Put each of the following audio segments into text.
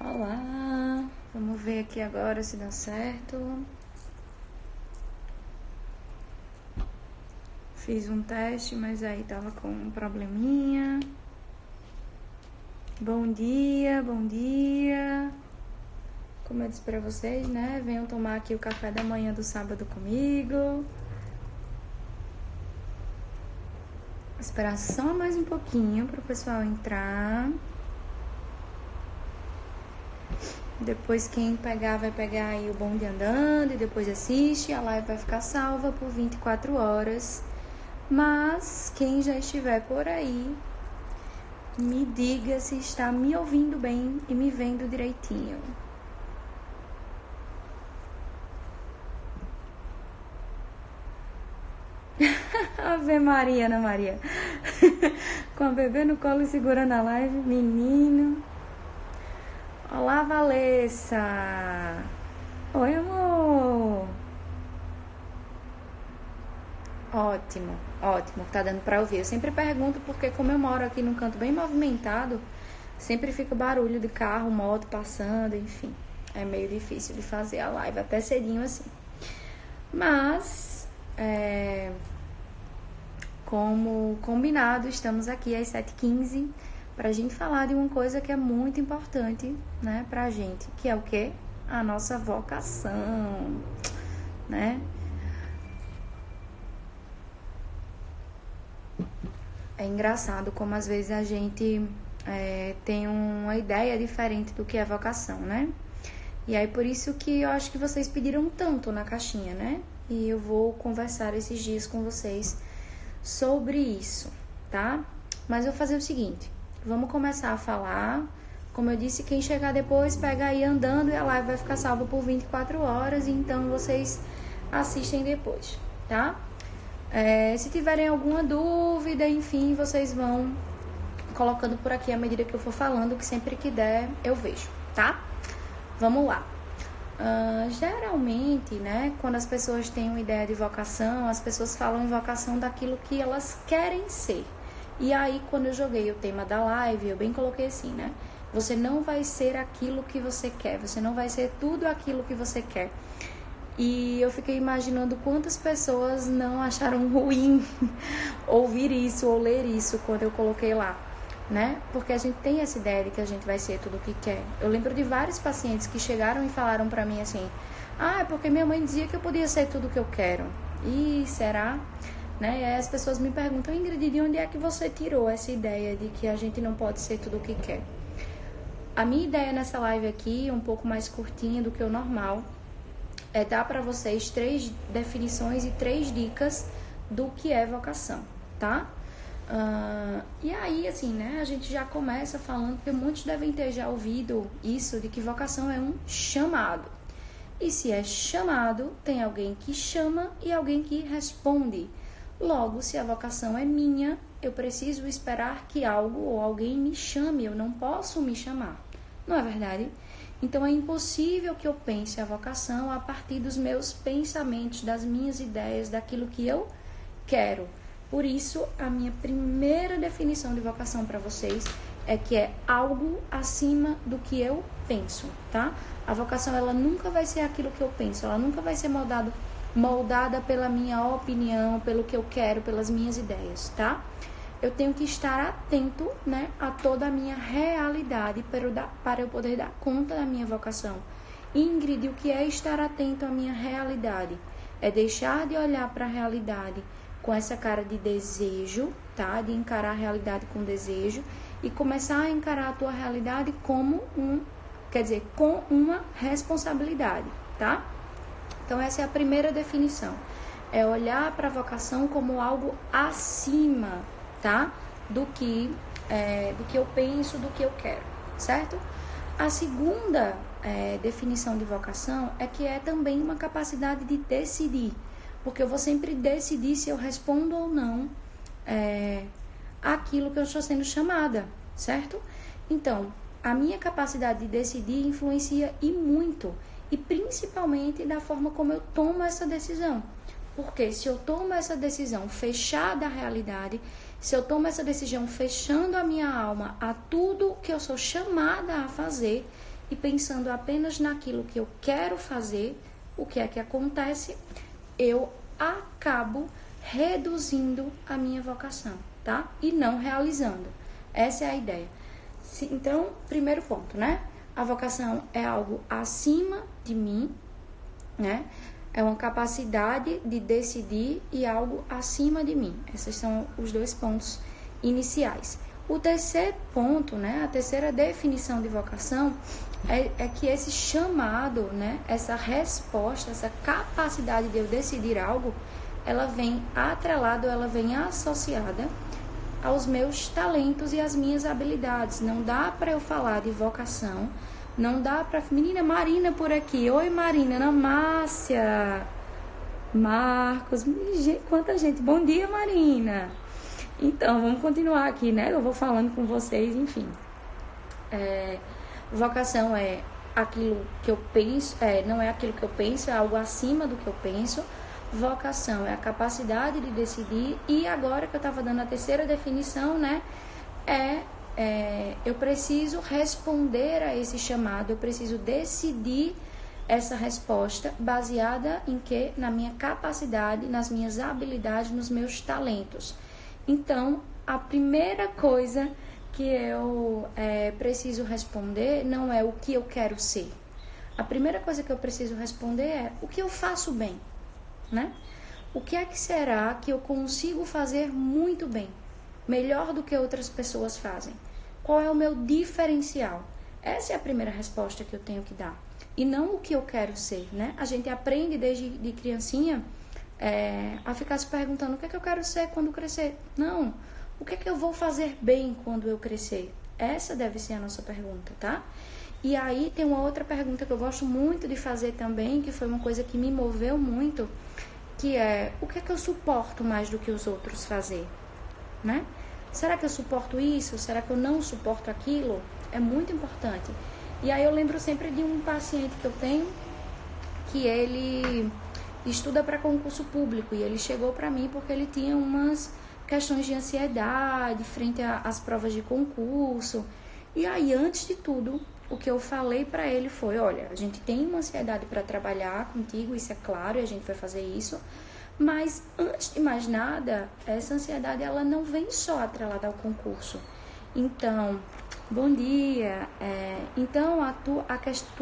Olá, vamos ver aqui agora se dá certo. Fiz um teste, mas aí tava com um probleminha. Bom dia, bom dia. Como eu disse pra vocês, né? Venham tomar aqui o café da manhã do sábado comigo. Esperar só mais um pouquinho pro pessoal entrar. Depois quem pegar vai pegar aí o bonde andando e depois assiste. A live vai ficar salva por 24 horas. Mas quem já estiver por aí, me diga se está me ouvindo bem e me vendo direitinho. Ave Maria, Ana Maria. Com a bebê no colo e segurando a live. Menino. Olá, Valessa. Oi, amor. Ótimo, ótimo. Tá dando pra ouvir. Eu sempre pergunto porque como eu moro aqui num canto bem movimentado, sempre fica barulho de carro, moto passando, enfim. É meio difícil de fazer a live até cedinho assim. Mas, como combinado, estamos aqui às 7h15 pra gente falar de uma coisa que é muito importante, né, pra gente, que é o quê? A nossa vocação, né? É engraçado como às vezes a gente tem uma ideia diferente do que é vocação, né? E aí por isso que eu acho que vocês pediram tanto na caixinha, né? E eu vou conversar esses dias com vocês sobre isso, tá? Mas eu vou fazer o seguinte, vamos começar a falar. Como eu disse, quem chegar depois pega aí andando e a live vai ficar salva por 24 horas, então vocês assistem depois, tá? Se tiverem alguma dúvida, enfim, vocês vão colocando por aqui à medida que eu for falando, que sempre que der eu vejo, tá? Vamos lá. Geralmente, né, quando as pessoas têm uma ideia de vocação, as pessoas falam em vocação daquilo que elas querem ser. E aí, quando eu joguei o tema da live, eu bem coloquei assim, né? Você não vai ser aquilo que você quer, você não vai ser tudo aquilo que você quer. E eu fiquei imaginando quantas pessoas não acharam ruim ouvir isso ou ler isso quando eu coloquei lá, né? Porque a gente tem essa ideia de que a gente vai ser tudo o que quer. Eu lembro de vários pacientes que chegaram e falaram pra mim assim: é porque minha mãe dizia que eu podia ser tudo o que eu quero. E será? Né? E aí as pessoas me perguntam: Ingrid, de onde é que você tirou essa ideia de que a gente não pode ser tudo o que quer? A minha ideia nessa live aqui, um pouco mais curtinha do que o normal, é dar para vocês 3 definições e 3 dicas do que é vocação, tá? E aí, assim, né, a gente já começa falando, porque muitos devem ter já ouvido isso, de que vocação é um chamado. E se é chamado, tem alguém que chama e alguém que responde. Logo, se a vocação é minha, eu preciso esperar que algo ou alguém me chame, eu não posso me chamar. Não é verdade? Então é impossível que eu pense a vocação a partir dos meus pensamentos, das minhas ideias, daquilo que eu quero. Por isso, a minha primeira definição de vocação para vocês é que é algo acima do que eu penso, tá? A vocação, ela nunca vai ser aquilo que eu penso, ela nunca vai ser moldada pela minha opinião, pelo que eu quero, pelas minhas ideias, tá? Eu tenho que estar atento, né, a toda a minha realidade para eu poder dar conta da minha vocação. Ingrid, o que é estar atento à minha realidade? É deixar de olhar para a realidade com essa cara de desejo, tá? De encarar a realidade com desejo e começar a encarar a tua realidade como com uma responsabilidade, tá? Então essa é a primeira definição. É olhar para a vocação como algo acima, tá? Do que eu penso, do que eu quero, certo? A segunda definição de vocação é que é também uma capacidade de decidir, porque eu vou sempre decidir se eu respondo ou não aquilo que eu estou sendo chamada, certo? Então, a minha capacidade de decidir influencia e muito, e principalmente da forma como eu tomo essa decisão. Porque se eu tomo essa decisão fechada à realidade, se eu tomo essa decisão fechando a minha alma a tudo que eu sou chamada a fazer, e pensando apenas naquilo que eu quero fazer, o que é que acontece? Eu acabo reduzindo a minha vocação, tá? E não realizando. Essa é a ideia. Então, primeiro ponto, né? A vocação é algo acima de mim, né? É uma capacidade de decidir e algo acima de mim. Esses são os dois pontos iniciais. O terceiro ponto, né? A terceira definição de vocação é que esse chamado, né? Essa resposta, essa capacidade de eu decidir algo, ela vem atrelada, ela vem associada aos meus talentos e às minhas habilidades. Não dá para eu falar de vocação, não dá para... Menina Marina por aqui. Oi, Marina. Ana Márcia. Marcos. Quanta gente. Bom dia, Marina. Então, vamos continuar aqui, né? Eu vou falando com vocês, enfim. Vocação é aquilo que eu penso, não é aquilo que eu penso, é algo acima do que eu penso. Vocação é a capacidade de decidir. E agora que eu estava dando a terceira definição, né? Eu preciso responder a esse chamado, eu preciso decidir essa resposta baseada em quê? Na minha capacidade, nas minhas habilidades, nos meus talentos. Então, a primeira coisa que eu preciso responder não é o que eu quero ser. A primeira coisa que eu preciso responder é o que eu faço bem, né? O que é que será que eu consigo fazer muito bem, melhor do que outras pessoas fazem? Qual é o meu diferencial? Essa é a primeira resposta que eu tenho que dar. E não o que eu quero ser, né? A gente aprende desde de criancinha a ficar se perguntando o que é que eu quero ser quando crescer. Não, o que é que eu vou fazer bem quando eu crescer? Essa deve ser a nossa pergunta, tá? E aí tem uma outra pergunta que eu gosto muito de fazer também, que foi uma coisa que me moveu muito, que é o que é que eu suporto mais do que os outros fazer, né? Será que eu suporto isso? Será que eu não suporto aquilo? É muito importante. E aí eu lembro sempre de um paciente que eu tenho, que ele estuda para concurso público, e ele chegou para mim porque ele tinha umas questões de ansiedade frente às provas de concurso. E aí, antes de tudo, o que eu falei para ele foi: olha, a gente tem uma ansiedade para trabalhar contigo, isso é claro, e a gente vai fazer isso, mas antes de mais nada, essa ansiedade ela não vem só atrelada ao concurso. Então, bom dia. Então, a tua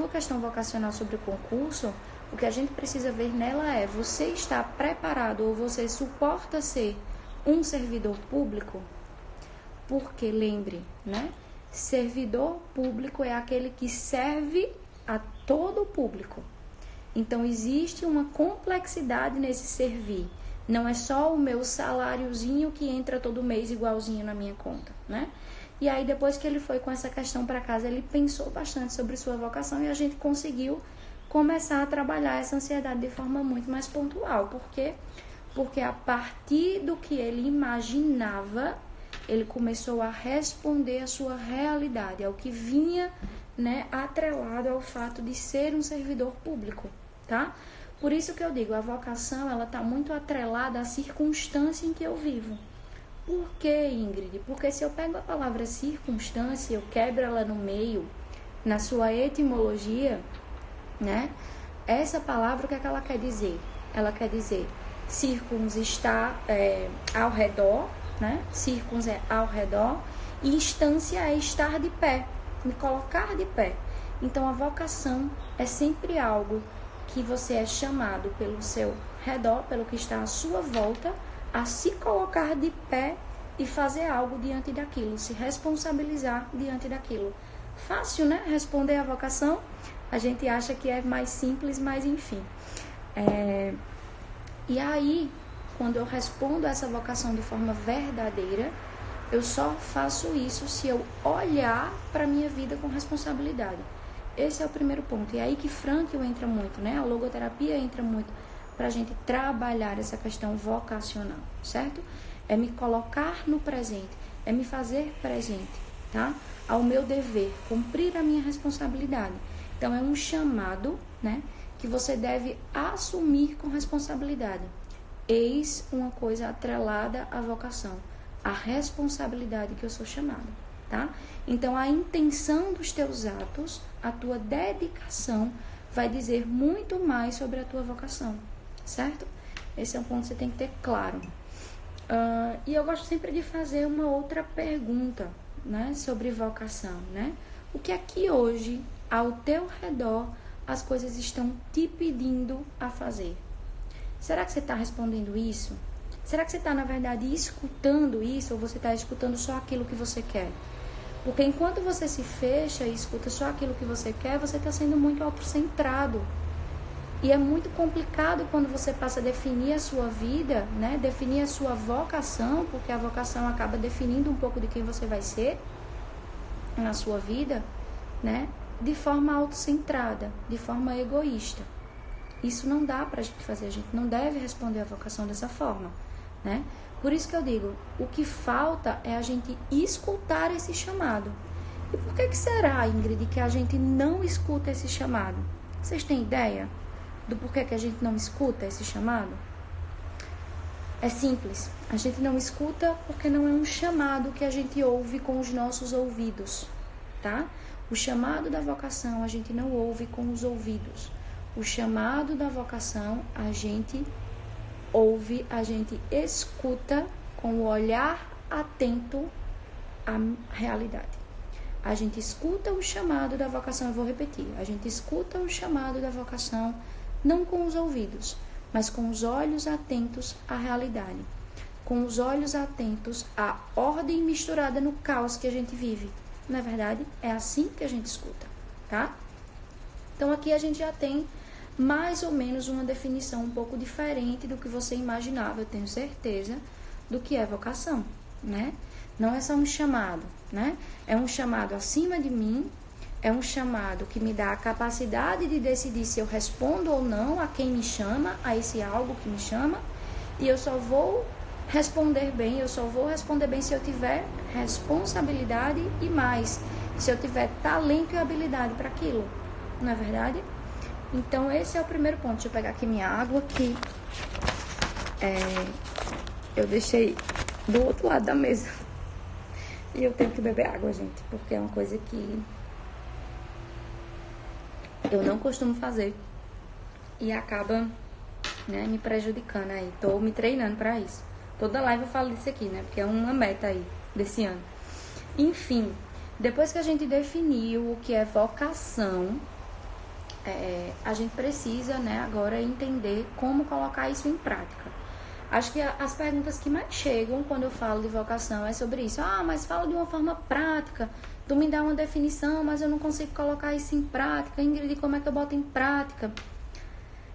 questão vocacional sobre o concurso, o que a gente precisa ver nela é: você está preparado ou você suporta ser um servidor público? Porque, lembre, né? Servidor público é aquele que serve a todo o público. Então, existe uma complexidade nesse servir. Não é só o meu saláriozinho que entra todo mês igualzinho na minha conta, né? E aí, depois que ele foi com essa questão para casa, ele pensou bastante sobre sua vocação e a gente conseguiu começar a trabalhar essa ansiedade de forma muito mais pontual. Por quê? Porque a partir do que ele imaginava, ele começou a responder à sua realidade, ao que vinha, né, atrelado ao fato de ser um servidor público, tá? Por isso que eu digo, a vocação, ela está muito atrelada à circunstância em que eu vivo. Por quê, Ingrid? Porque se eu pego a palavra circunstância, eu quebro ela no meio, na sua etimologia, né? Essa palavra, o que é que ela quer dizer? Ela quer dizer circuns está ao redor, né? Circuns é ao redor, e instância é estar de pé, me colocar de pé. Então, a vocação é sempre algo que você é chamado pelo seu redor, pelo que está à sua volta, a se colocar de pé e fazer algo diante daquilo, se responsabilizar diante daquilo. Fácil, né? Responder à vocação. A gente acha que é mais simples, mas enfim. E aí, quando eu respondo essa vocação de forma verdadeira, eu só faço isso se eu olhar para a minha vida com responsabilidade. Esse é o primeiro ponto. E é aí que Frankl entra muito, né? A logoterapia entra muito para a gente trabalhar essa questão vocacional, certo? É me colocar no presente, é me fazer presente, tá? Ao meu dever, cumprir a minha responsabilidade. Então, é um chamado, né, que você deve assumir com responsabilidade. Eis uma coisa atrelada à vocação, a responsabilidade que eu sou chamado, tá? Então, a intenção dos teus atos, a tua dedicação, vai dizer muito mais sobre a tua vocação, certo? Esse é um ponto que você tem que ter claro. E eu gosto sempre de fazer uma outra pergunta, né, sobre vocação, né? O que é que hoje, ao teu redor, as coisas estão te pedindo a fazer? Será que você está respondendo isso? Será que você está, na verdade, escutando isso ou você está escutando só aquilo que você quer? Porque enquanto você se fecha e escuta só aquilo que você quer, você está sendo muito autocentrado. E é muito complicado quando você passa a definir a sua vida, né? Definir a sua vocação, porque a vocação acaba definindo um pouco de quem você vai ser na sua vida, né? De forma autocentrada, de forma egoísta. Isso não dá pra gente fazer, a gente não deve responder a vocação dessa forma, né? Por isso que eu digo, o que falta é a gente escutar esse chamado. E por que será, Ingrid, que a gente não escuta esse chamado? Vocês têm ideia do porquê que a gente não escuta esse chamado? É simples, a gente não escuta porque não é um chamado que a gente ouve com os nossos ouvidos, tá? O chamado da vocação a gente não ouve com os ouvidos. O chamado da vocação a gente ouve, a gente escuta com o olhar atento à realidade. A gente escuta o chamado da vocação, eu vou repetir, a gente escuta o chamado da vocação não com os ouvidos, mas com os olhos atentos à realidade, com os olhos atentos à ordem misturada no caos que a gente vive. Na verdade, é assim que a gente escuta, tá? Então aqui a gente já tem mais ou menos uma definição um pouco diferente do que você imaginava, eu tenho certeza, do que é vocação, né? Não é só um chamado, né? É um chamado acima de mim, é um chamado que me dá a capacidade de decidir se eu respondo ou não a quem me chama, a esse algo que me chama, e eu só vou responder bem, se eu tiver responsabilidade e mais, se eu tiver talento e habilidade para aquilo, não é verdade? Então, esse é o primeiro ponto. Deixa eu pegar aqui minha água, que eu deixei do outro lado da mesa. E eu tenho que beber água, gente, porque é uma coisa que eu não costumo fazer. E acaba, né, me prejudicando aí. Tô me treinando pra isso. Toda live eu falo disso aqui, né, porque é uma meta aí desse ano. Enfim, depois que a gente definiu o que é vocação, a gente precisa, né, agora entender como colocar isso em prática. Acho que as perguntas que mais chegam quando eu falo de vocação é sobre isso. Ah, mas fala de uma forma prática, tu me dá uma definição, mas eu não consigo colocar isso em prática. Ingrid, como é que eu boto em prática?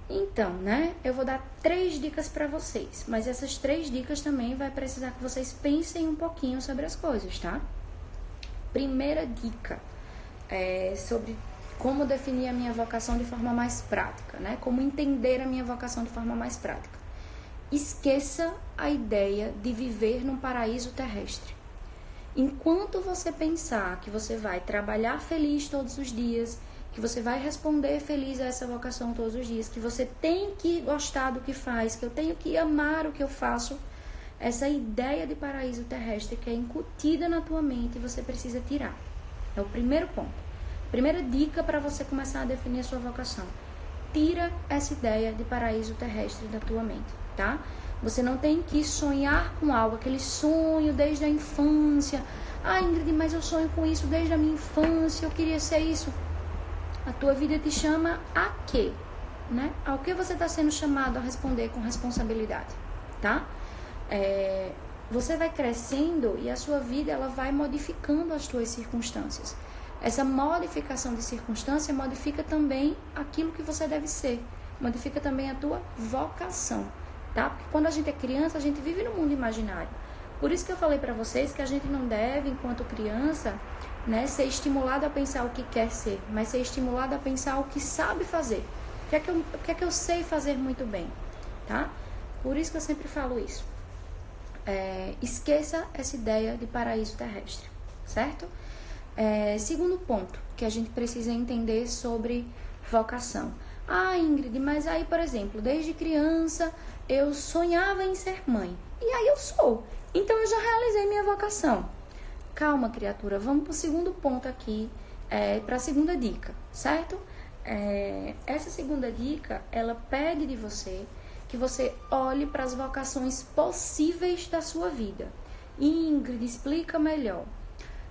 Então, né, eu vou dar 3 dicas para vocês, mas essas 3 dicas também vai precisar que vocês pensem um pouquinho sobre as coisas, tá? Primeira dica é sobre como definir a minha vocação de forma mais prática, né? Como entender a minha vocação de forma mais prática. Esqueça a ideia de viver num paraíso terrestre. Enquanto você pensar que você vai trabalhar feliz todos os dias, que você vai responder feliz a essa vocação todos os dias, que você tem que gostar do que faz, que eu tenho que amar o que eu faço, essa ideia de paraíso terrestre que é incutida na tua mente, você precisa tirar. É o primeiro ponto. Primeira dica para você começar a definir a sua vocação. Tira essa ideia de paraíso terrestre da tua mente, tá? Você não tem que sonhar com algo, aquele sonho desde a infância. Ah, Ingrid, mas eu sonho com isso desde a minha infância, eu queria ser isso. A tua vida te chama a quê? Né? Ao que você está sendo chamado a responder com responsabilidade, tá? Você vai crescendo e a sua vida ela vai modificando as tuas circunstâncias. Essa modificação de circunstância modifica também aquilo que você deve ser, modifica também a tua vocação, tá? Porque quando a gente é criança, a gente vive no mundo imaginário. Por isso que eu falei para vocês que a gente não deve, enquanto criança, né, ser estimulado a pensar o que quer ser, mas ser estimulado a pensar o que sabe fazer. O que é que eu sei fazer muito bem, tá? Por isso que eu sempre falo isso. Esqueça essa ideia de paraíso terrestre, certo? Segundo ponto que a gente precisa entender sobre vocação. Ah, Ingrid, mas aí, por exemplo, desde criança eu sonhava em ser mãe. E aí eu sou. Então eu já realizei minha vocação. Calma, criatura, vamos para o segundo ponto aqui, para a segunda dica, certo? Essa segunda dica, ela pede de você que você olhe para as vocações possíveis da sua vida. Ingrid, explica melhor.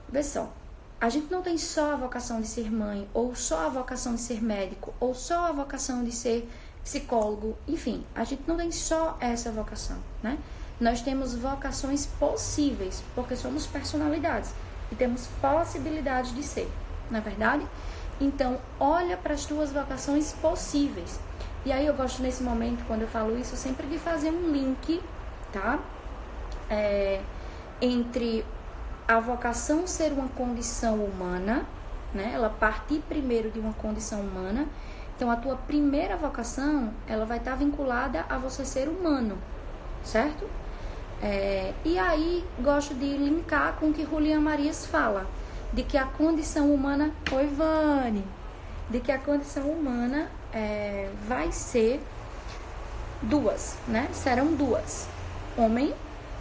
Vê só, a gente não tem só a vocação de ser mãe, ou só a vocação de ser médico, ou só a vocação de ser psicólogo, enfim, a gente não tem só essa vocação, né? Nós temos vocações possíveis, porque somos personalidades e temos possibilidades de ser, não é verdade? Então, olha para as tuas vocações possíveis. E aí eu gosto nesse momento, quando eu falo isso, sempre de fazer um link, tá? Entre a vocação ser uma condição humana, né? Ela partir primeiro de uma condição humana. Então, a tua primeira vocação, ela vai estar vinculada a você ser humano, certo? E aí, gosto de linkar com o que Julián Marias fala, de que a condição humana... Oi, Vani! De que a condição humana vai ser duas, né? Serão duas, homem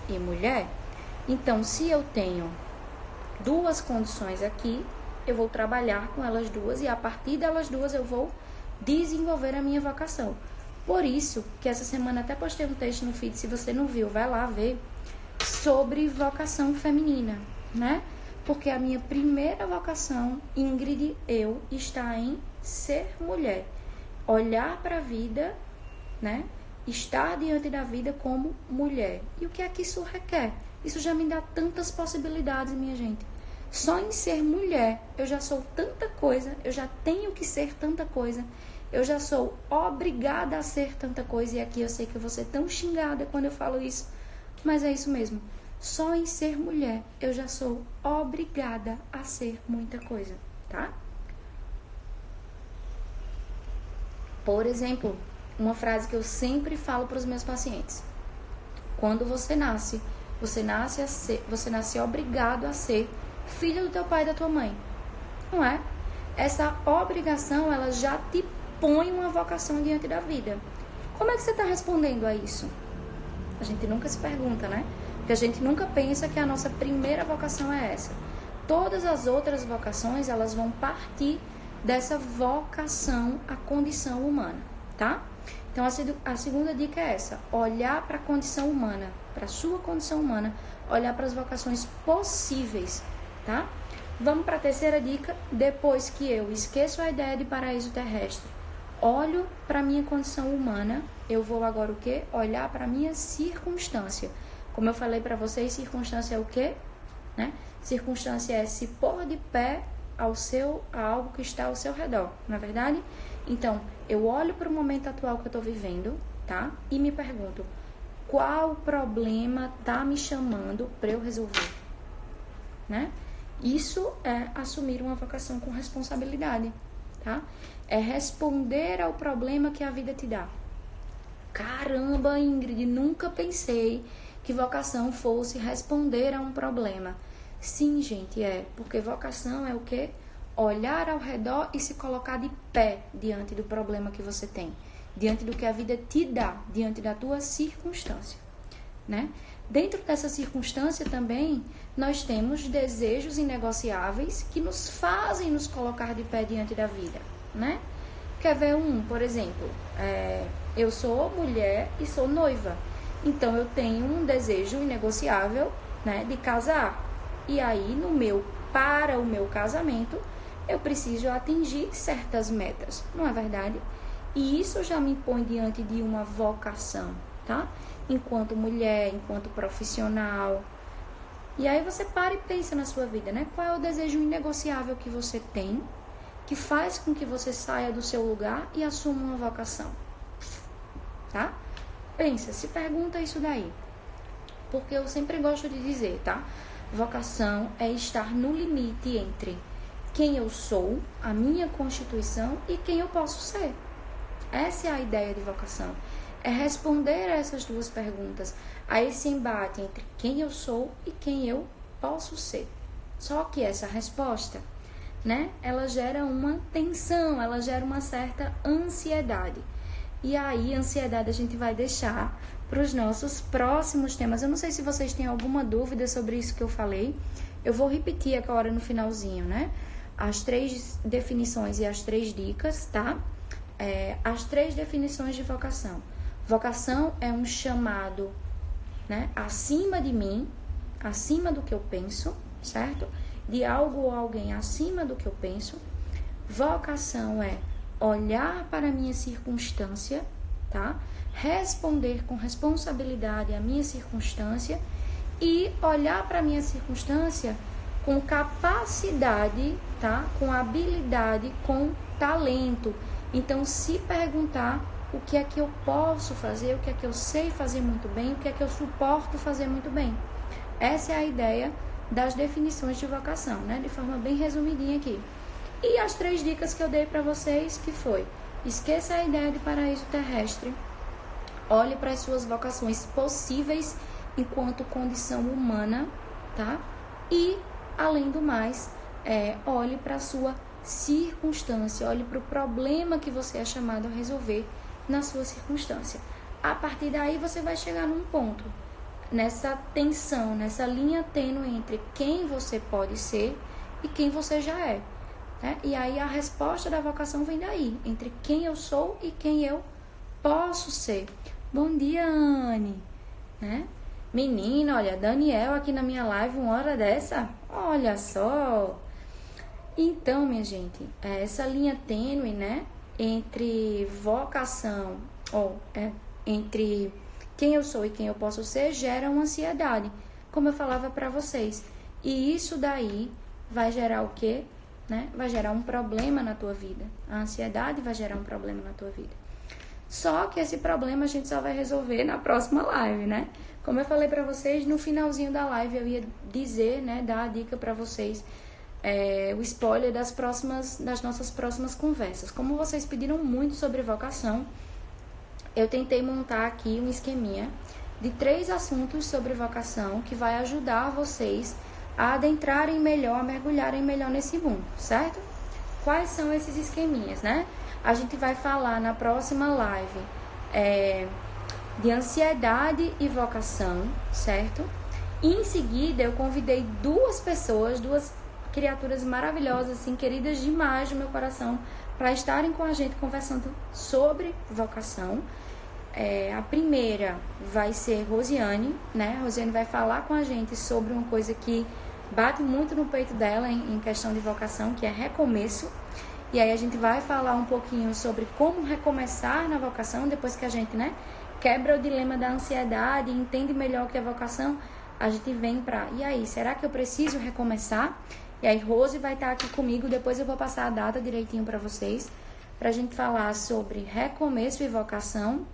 e mulher. Então, se eu tenho duas condições aqui, eu vou trabalhar com elas duas e a partir delas duas eu vou desenvolver a minha vocação. Por isso que essa semana até postei um texto no feed, se você não viu, vai lá ver, sobre vocação feminina, né? Porque a minha primeira vocação, Ingrid, está em ser mulher. Olhar para a vida, né? Estar diante da vida como mulher. E o que é que isso requer? Isso já me dá tantas possibilidades, minha gente. Só em ser mulher, eu já sou tanta coisa, eu já tenho que ser tanta coisa, eu já sou obrigada a ser tanta coisa. E aqui eu sei que eu vou ser tão xingada quando eu falo isso, mas é isso mesmo. Só em ser mulher, eu já sou obrigada a ser muita coisa, tá? Por exemplo, uma frase que eu sempre falo para os meus pacientes. Quando você nasce obrigado a ser filho do teu pai e da tua mãe. Não é? Essa obrigação, ela já te põe uma vocação diante da vida. Como é que você está respondendo a isso? A gente nunca se pergunta, né? Porque a gente nunca pensa que a nossa primeira vocação é essa. Todas as outras vocações, elas vão partir dessa vocação à condição humana, tá? Então, a segunda dica é essa. Olhar para a condição humana, para a sua condição humana, olhar para as vocações possíveis, tá? Vamos para a terceira dica. Depois que eu esqueço a ideia de paraíso terrestre, olho para a minha condição humana, eu vou agora o quê? Olhar para a minha circunstância. Como eu falei para vocês, circunstância é o quê? Né? Circunstância é se pôr de pé a algo que está ao seu redor, não é verdade? Então, eu olho para o momento atual que eu estou vivendo, tá? E me pergunto, qual problema está me chamando para eu resolver? Né? Isso é assumir uma vocação com responsabilidade, tá? É responder ao problema que a vida te dá. Caramba, Ingrid, nunca pensei que vocação fosse responder a um problema. Sim, gente, porque vocação é o quê? Olhar ao redor e se colocar de pé diante do problema que você tem, diante do que a vida te dá, diante da tua circunstância, né? Dentro dessa circunstância também, nós temos desejos inegociáveis que nos fazem nos colocar de pé diante da vida, né? Quer ver por exemplo, eu sou mulher e sou noiva, então eu tenho um desejo inegociável, né, de casar. E aí, para o meu casamento, eu preciso atingir certas metas, não é verdade? E isso já me põe diante de uma vocação, tá? Enquanto mulher, enquanto profissional. E aí você para e pensa na sua vida, né? Qual é o desejo inegociável que você tem, que faz com que você saia do seu lugar e assuma uma vocação, tá? Pensa, se pergunta isso daí. Porque eu sempre gosto de dizer, tá? Vocação é estar no limite entre quem eu sou, a minha constituição e quem eu posso ser. Essa é a ideia de vocação. É responder a essas duas perguntas, a esse embate entre quem eu sou e quem eu posso ser. Só que essa resposta, né, ela gera uma tensão, ela gera uma certa ansiedade. E aí, ansiedade a gente vai deixar para os nossos próximos temas. Eu não sei se vocês têm alguma dúvida sobre isso que eu falei. Eu vou repetir agora no finalzinho, né? As 3 definições e as 3 dicas, tá? As 3 definições de vocação. Vocação é um chamado, né, acima de mim, acima do que eu penso, certo? De algo ou alguém acima do que eu penso. Vocação é olhar para a minha circunstância, tá? Responder com responsabilidade à minha circunstância e olhar para a minha circunstância com capacidade, tá? Com habilidade, com talento. Então, se perguntar o que é que eu posso fazer, o que é que eu sei fazer muito bem, o que é que eu suporto fazer muito bem. Essa é a ideia das definições de vocação, né? De forma bem resumidinha aqui. E as 3 dicas que eu dei para vocês, que foi: esqueça a ideia de paraíso terrestre, olhe para as suas vocações possíveis enquanto condição humana, tá? E, além do mais, olhe para a sua circunstância, olhe para o problema que você é chamado a resolver na sua circunstância. A partir daí você vai chegar num ponto, nessa tensão, nessa linha tênue entre quem você pode ser e quem você já é, né? E aí a resposta da vocação vem daí, entre quem eu sou e quem eu posso ser. Bom dia, Anne, né? Menina, olha, Daniel aqui na minha live, uma hora dessa, olha só. Então, minha gente, essa linha tênue, né, entre vocação, entre quem eu sou e quem eu posso ser, gera uma ansiedade, como eu falava para vocês. E isso daí vai gerar o quê? Né? Vai gerar um problema na tua vida. A ansiedade vai gerar um problema na tua vida. Só que esse problema a gente só vai resolver na próxima live, né? Como eu falei para vocês, no finalzinho da live eu ia dizer, né, dar a dica para vocês, o spoiler das nossas próximas conversas. Como vocês pediram muito sobre vocação, eu tentei montar aqui um esqueminha de 3 assuntos sobre vocação que vai ajudar vocês a adentrarem melhor, a mergulharem melhor nesse mundo, certo? Quais são esses esqueminhas, né? A gente vai falar na próxima live de ansiedade e vocação, certo? E em seguida eu convidei 2 pessoas, 2 criaturas maravilhosas, assim, queridas demais do meu coração, para estarem com a gente conversando sobre vocação. A primeira vai ser Rosiane, né? Rosiane vai falar com a gente sobre uma coisa que bate muito no peito dela em questão de vocação, que é recomeço. E aí a gente vai falar um pouquinho sobre como recomeçar na vocação, depois que a gente, né, quebra o dilema da ansiedade e entende melhor o que é vocação, a gente vem pra, e aí, será que eu preciso recomeçar? E aí Rose vai estar aqui comigo, depois eu vou passar a data direitinho para vocês, pra gente falar sobre recomeço e vocação.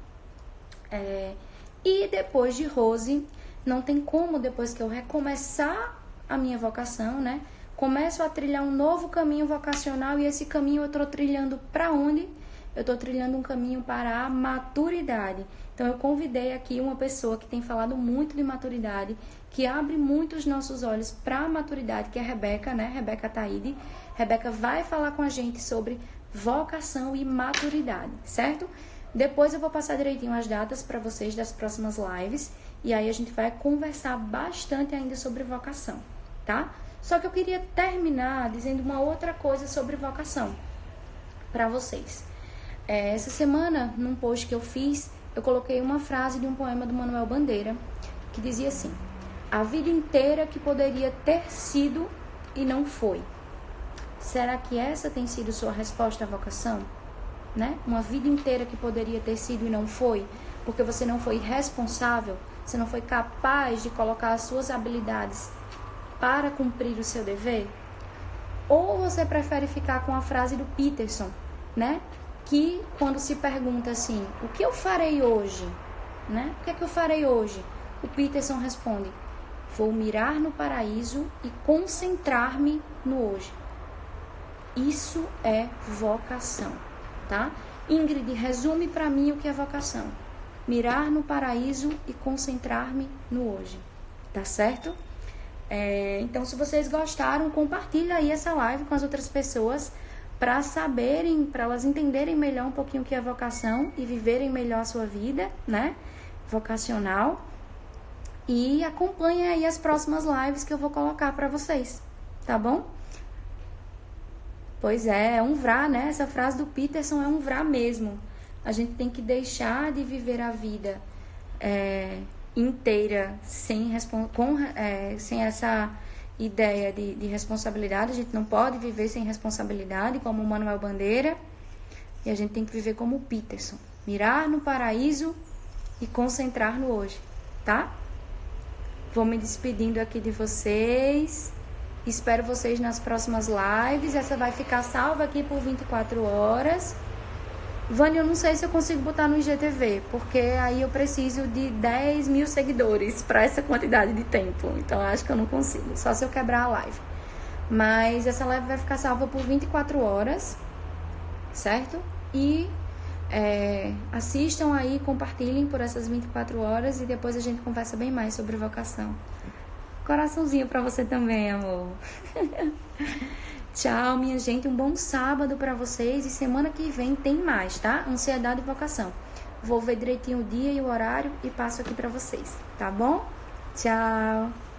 E depois de Rose, não tem como, depois que eu recomeçar a minha vocação, né, começo a trilhar um novo caminho vocacional, e esse caminho eu estou trilhando para onde? Eu estou trilhando um caminho para a maturidade. Então eu convidei aqui uma pessoa que tem falado muito de maturidade, que abre muito os nossos olhos para a maturidade, que é a Rebeca, né? Rebeca Taide. Rebeca vai falar com a gente sobre vocação e maturidade, certo? Depois eu vou passar direitinho as datas para vocês das próximas lives, e aí a gente vai conversar bastante ainda sobre vocação, tá? Só que eu queria terminar dizendo uma outra coisa sobre vocação para vocês. Essa semana, num post que eu fiz, eu coloquei uma frase de um poema do Manuel Bandeira, que dizia assim: a vida inteira que poderia ter sido e não foi. Será que essa tem sido sua resposta à vocação? Né? Uma vida inteira que poderia ter sido e não foi, porque você não foi responsável, você não foi capaz de colocar as suas habilidades para cumprir o seu dever? Ou você prefere ficar com a frase do Peterson, né? Que quando se pergunta assim, o que eu farei hoje? Né? O que é que eu farei hoje? O Peterson responde: vou mirar no paraíso e concentrar-me no hoje. Isso é vocação, tá? Ingrid, resume para mim o que é vocação. Mirar no paraíso e concentrar-me no hoje, tá certo? Então, se vocês gostaram, compartilha aí essa live com as outras pessoas, para saberem, para elas entenderem melhor um pouquinho o que é vocação e viverem melhor a sua vida, né, vocacional. E acompanhe aí as próximas lives que eu vou colocar para vocês, tá bom? Pois é um vrá, né? Essa frase do Peterson é um vrá mesmo. A gente tem que deixar de viver a vida inteira sem essa ideia de responsabilidade. A gente não pode viver sem responsabilidade, como o Manuel Bandeira. E a gente tem que viver como o Peterson. Mirar no paraíso e concentrar no hoje, tá? Vou me despedindo aqui de vocês. Espero vocês nas próximas lives. Essa vai ficar salva aqui por 24 horas. Vânia, eu não sei se eu consigo botar no IGTV, porque aí eu preciso de 10 mil seguidores para essa quantidade de tempo. Então, acho que eu não consigo, só se eu quebrar a live. Mas essa live vai ficar salva por 24 horas, certo? E assistam aí, compartilhem por essas 24 horas e depois a gente conversa bem mais sobre vocação. Coraçãozinho pra você também, amor. Tchau, minha gente. Um bom sábado pra vocês. E semana que vem tem mais, tá? Ansiedade e vocação. Vou ver direitinho o dia e o horário e passo aqui pra vocês, tá bom? Tchau.